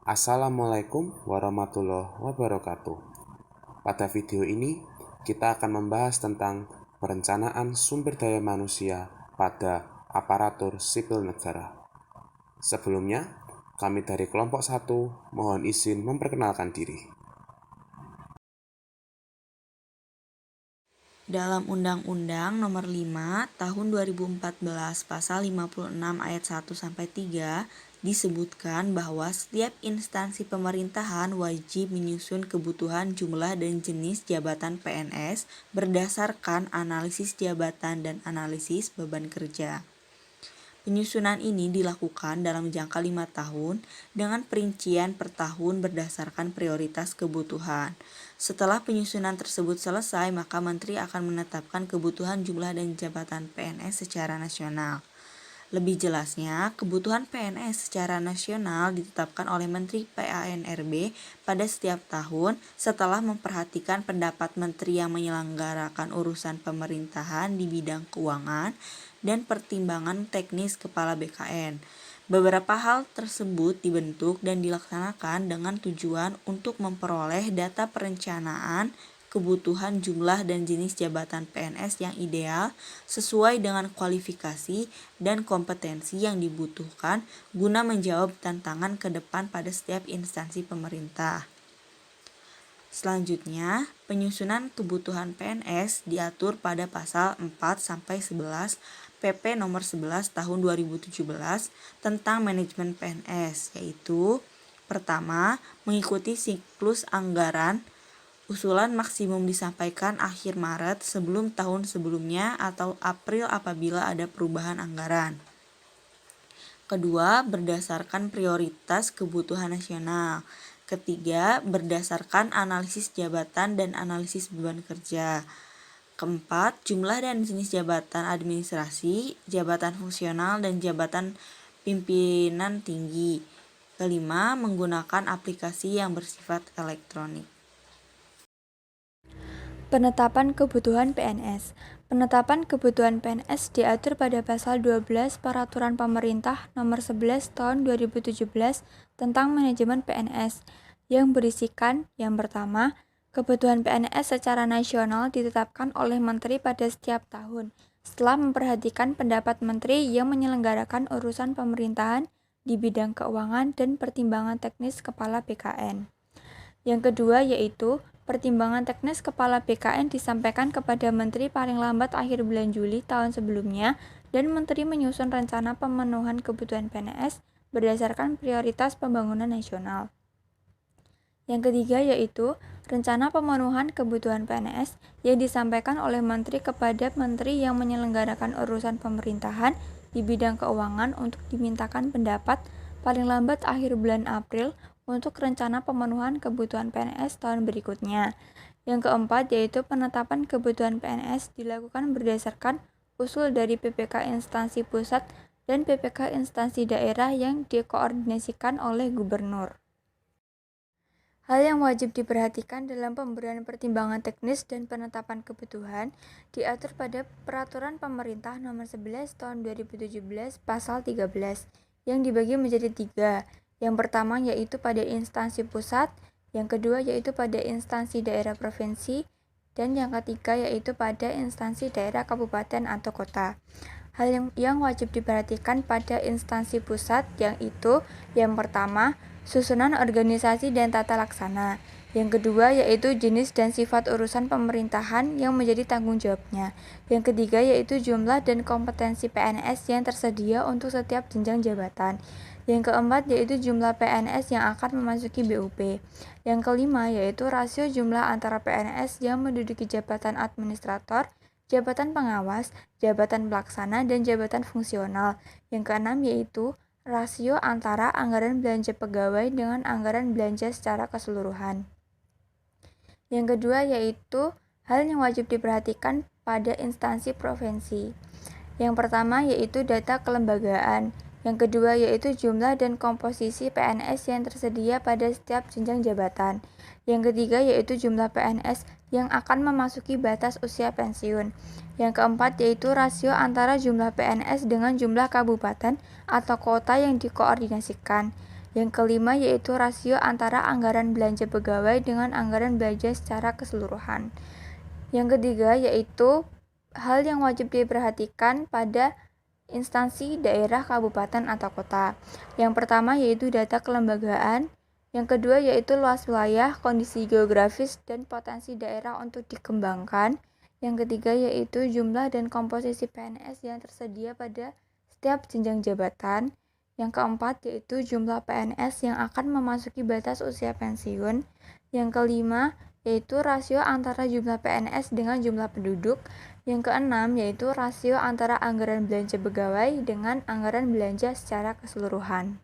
Assalamualaikum warahmatullahi wabarakatuh. Pada video ini, kita akan membahas tentang perencanaan sumber daya manusia pada aparatur sipil negara. Sebelumnya, kami dari kelompok 1 mohon izin memperkenalkan diri. Dalam Undang-Undang Nomor 5 Tahun 2014 Pasal 56 Ayat 1-3 disebutkan bahwa setiap instansi pemerintahan wajib menyusun kebutuhan jumlah dan jenis jabatan PNS berdasarkan analisis jabatan dan analisis beban kerja. Penyusunan ini dilakukan dalam jangka 5 tahun dengan perincian per tahun berdasarkan prioritas kebutuhan. Setelah penyusunan tersebut selesai, maka Menteri akan menetapkan kebutuhan jumlah dan jabatan PNS secara nasional. Lebih jelasnya, kebutuhan PNS secara nasional ditetapkan oleh Menteri PANRB pada setiap tahun setelah memperhatikan pendapat menteri yang menyelenggarakan urusan pemerintahan di bidang keuangan dan pertimbangan teknis Kepala BKN. Beberapa hal tersebut dibentuk dan dilaksanakan dengan tujuan untuk memperoleh data perencanaan kebutuhan jumlah dan jenis jabatan PNS yang ideal sesuai dengan kualifikasi dan kompetensi yang dibutuhkan guna menjawab tantangan ke depan pada setiap instansi pemerintah. Selanjutnya, penyusunan kebutuhan PNS diatur pada pasal 4-11 PP nomor 11 tahun 2017 tentang manajemen PNS, yaitu pertama, mengikuti siklus anggaran. Usulan maksimum disampaikan akhir Maret sebelum tahun sebelumnya atau April apabila ada perubahan anggaran. Kedua, berdasarkan prioritas kebutuhan nasional. Ketiga, berdasarkan analisis jabatan dan analisis beban kerja. Keempat, jumlah dan jenis jabatan administrasi, jabatan fungsional, dan jabatan pimpinan tinggi. Kelima, menggunakan aplikasi yang bersifat elektronik. Penetapan kebutuhan PNS. Penetapan kebutuhan PNS diatur pada pasal 12 Peraturan Pemerintah Nomor 11 Tahun 2017 tentang manajemen PNS yang berisikan yang pertama, kebutuhan PNS secara nasional ditetapkan oleh Menteri pada setiap tahun setelah memperhatikan pendapat Menteri yang menyelenggarakan urusan pemerintahan di bidang keuangan dan pertimbangan teknis Kepala BKN. Yang kedua yaitu pertimbangan teknis Kepala BKN disampaikan kepada Menteri paling lambat akhir bulan Juli tahun sebelumnya dan Menteri menyusun rencana pemenuhan kebutuhan PNS berdasarkan prioritas pembangunan nasional. Yang ketiga yaitu rencana pemenuhan kebutuhan PNS yang disampaikan oleh Menteri kepada Menteri yang menyelenggarakan urusan pemerintahan di bidang keuangan untuk dimintakan pendapat paling lambat akhir bulan April untuk rencana pemenuhan kebutuhan PNS tahun berikutnya. Yang keempat yaitu penetapan kebutuhan PNS dilakukan berdasarkan usul dari PPK instansi pusat dan PPK instansi daerah yang dikoordinasikan oleh gubernur. Hal yang wajib diperhatikan dalam pemberian pertimbangan teknis dan penetapan kebutuhan diatur pada Peraturan Pemerintah Nomor 11 Tahun 2017 Pasal 13 yang dibagi menjadi 3. Yang pertama yaitu pada instansi pusat, yang kedua yaitu pada instansi daerah provinsi, dan yang ketiga yaitu pada instansi daerah kabupaten atau kota. Hal yang wajib diperhatikan pada instansi pusat yaitu yang pertama, susunan organisasi dan tata laksana. Yang kedua yaitu jenis dan sifat urusan pemerintahan yang menjadi tanggung jawabnya. Yang ketiga yaitu jumlah dan kompetensi PNS yang tersedia untuk setiap jenjang jabatan. Yang keempat yaitu jumlah PNS yang akan memasuki BUP. Yang kelima yaitu rasio jumlah antara PNS yang menduduki jabatan administrator, jabatan pengawas, jabatan pelaksana, dan jabatan fungsional. Yang keenam yaitu rasio antara anggaran belanja pegawai dengan anggaran belanja secara keseluruhan. Yang kedua yaitu hal yang wajib diperhatikan pada instansi provinsi. Yang pertama yaitu data kelembagaan. Yang kedua yaitu jumlah dan komposisi PNS yang tersedia pada setiap jenjang jabatan. Yang ketiga yaitu jumlah PNS yang akan memasuki batas usia pensiun. Yang keempat yaitu rasio antara jumlah PNS dengan jumlah kabupaten atau kota yang dikoordinasikan. Yang kelima yaitu rasio antara anggaran belanja pegawai dengan anggaran belanja secara keseluruhan. Yang ketiga yaitu hal yang wajib diperhatikan pada instansi daerah, kabupaten, atau kota. Yang pertama yaitu data kelembagaan. Yang kedua yaitu luas wilayah, kondisi geografis, dan potensi daerah untuk dikembangkan. Yang ketiga yaitu jumlah dan komposisi PNS yang tersedia pada setiap jenjang jabatan. Yang keempat yaitu jumlah PNS yang akan memasuki batas usia pensiun. Yang kelima yaitu rasio antara jumlah PNS dengan jumlah penduduk. Yang keenam yaitu rasio antara anggaran belanja pegawai dengan anggaran belanja secara keseluruhan.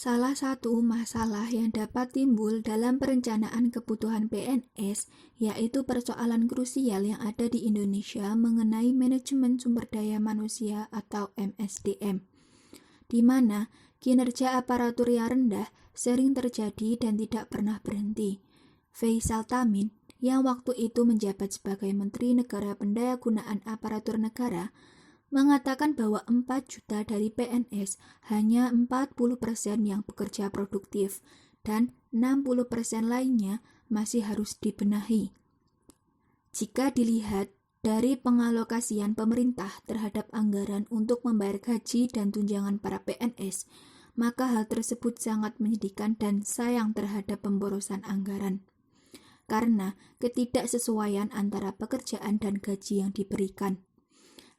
Salah satu masalah yang dapat timbul dalam perencanaan kebutuhan PNS yaitu persoalan krusial yang ada di Indonesia mengenai manajemen sumber daya manusia atau MSDM, di mana kinerja aparatur yang rendah sering terjadi dan tidak pernah berhenti. Faisal Tamin, yang waktu itu menjabat sebagai Menteri Negara Pendayagunaan Aparatur Negara, mengatakan bahwa 4 juta dari PNS hanya 40% yang bekerja produktif dan 60% lainnya masih harus dibenahi. Jika dilihat dari pengalokasian pemerintah terhadap anggaran untuk membayar gaji dan tunjangan para PNS, maka hal tersebut sangat menyedihkan dan sayang terhadap pemborosan anggaran. Karena ketidaksesuaian antara pekerjaan dan gaji yang diberikan.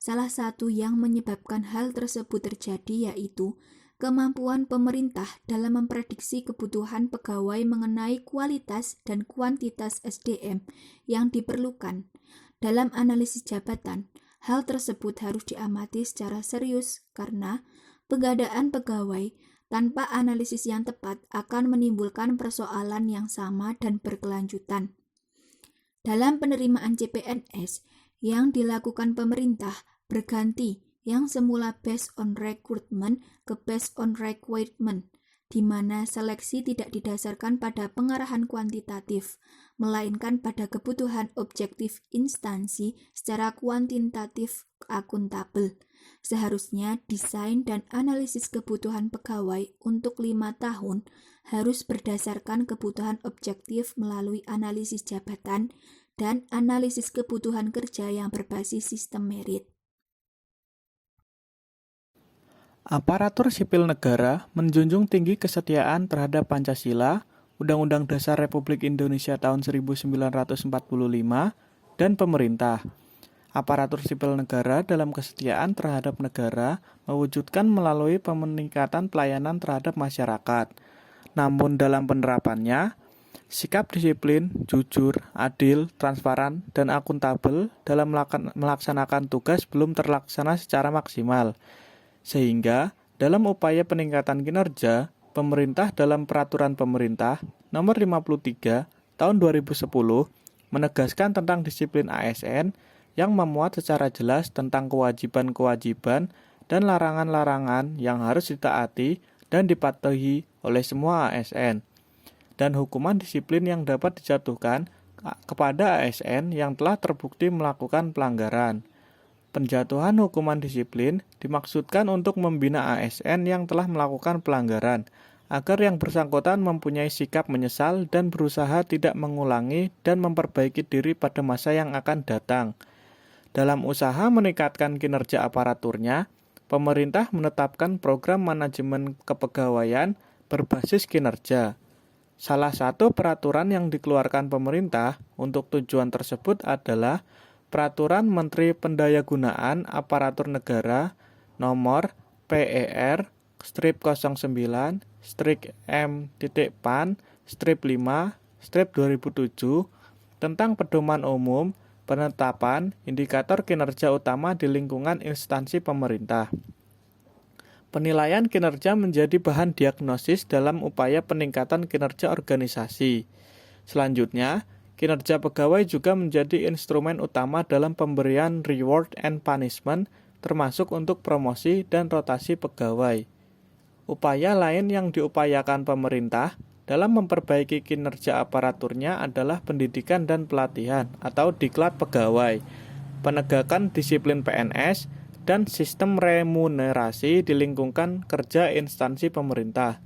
Salah satu yang menyebabkan hal tersebut terjadi yaitu kemampuan pemerintah dalam memprediksi kebutuhan pegawai mengenai kualitas dan kuantitas SDM yang diperlukan. Dalam analisis jabatan, hal tersebut harus diamati secara serius karena pengadaan pegawai tanpa analisis yang tepat akan menimbulkan persoalan yang sama dan berkelanjutan. Dalam penerimaan CPNS yang dilakukan pemerintah berganti yang semula based on recruitment ke based on requirement, di mana seleksi tidak didasarkan pada pengarahan kuantitatif, melainkan pada kebutuhan objektif instansi secara kuantitatif akuntabel. Seharusnya desain dan analisis kebutuhan pegawai untuk 5 tahun harus berdasarkan kebutuhan objektif melalui analisis jabatan dan analisis kebutuhan kerja yang berbasis sistem merit. Aparatur sipil negara menjunjung tinggi kesetiaan terhadap Pancasila, Undang-Undang Dasar Republik Indonesia tahun 1945, dan pemerintah. Aparatur sipil negara dalam kesetiaan terhadap negara mewujudkan melalui peningkatan pelayanan terhadap masyarakat. Namun dalam penerapannya, sikap disiplin, jujur, adil, transparan, dan akuntabel dalam melaksanakan tugas belum terlaksana secara maksimal. Sehingga, dalam upaya peningkatan kinerja, pemerintah dalam Peraturan Pemerintah Nomor 53 Tahun 2010 menegaskan tentang disiplin ASN yang memuat secara jelas tentang kewajiban-kewajiban dan larangan-larangan yang harus ditaati dan dipatuhi oleh semua ASN, dan hukuman disiplin yang dapat dijatuhkan kepada ASN yang telah terbukti melakukan pelanggaran. Penjatuhan hukuman disiplin dimaksudkan untuk membina ASN yang telah melakukan pelanggaran, agar yang bersangkutan mempunyai sikap menyesal dan berusaha tidak mengulangi dan memperbaiki diri pada masa yang akan datang. Dalam usaha meningkatkan kinerja aparaturnya, pemerintah menetapkan program manajemen kepegawaian berbasis kinerja. Salah satu peraturan yang dikeluarkan pemerintah untuk tujuan tersebut adalah Peraturan Menteri Pendayagunaan Aparatur Negara Nomor PER/M.Pan/5/2007 tentang pedoman umum penetapan indikator kinerja utama di lingkungan instansi pemerintah. Penilaian kinerja menjadi bahan diagnosis dalam upaya peningkatan kinerja organisasi. Selanjutnya, kinerja pegawai juga menjadi instrumen utama dalam pemberian reward and punishment, termasuk untuk promosi dan rotasi pegawai. Upaya lain yang diupayakan pemerintah dalam memperbaiki kinerja aparaturnya adalah pendidikan dan pelatihan atau diklat pegawai, penegakan disiplin PNS, dan sistem remunerasi di lingkungan kerja instansi pemerintah.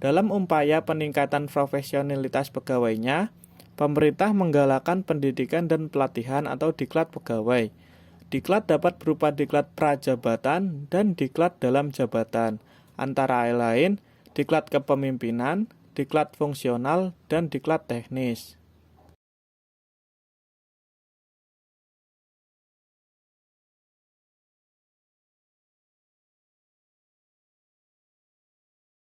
Dalam upaya peningkatan profesionalitas pegawainya, pemerintah menggalakkan pendidikan dan pelatihan atau diklat pegawai. Diklat dapat berupa diklat prajabatan dan diklat dalam jabatan, antara lain diklat kepemimpinan, diklat fungsional, dan diklat teknis.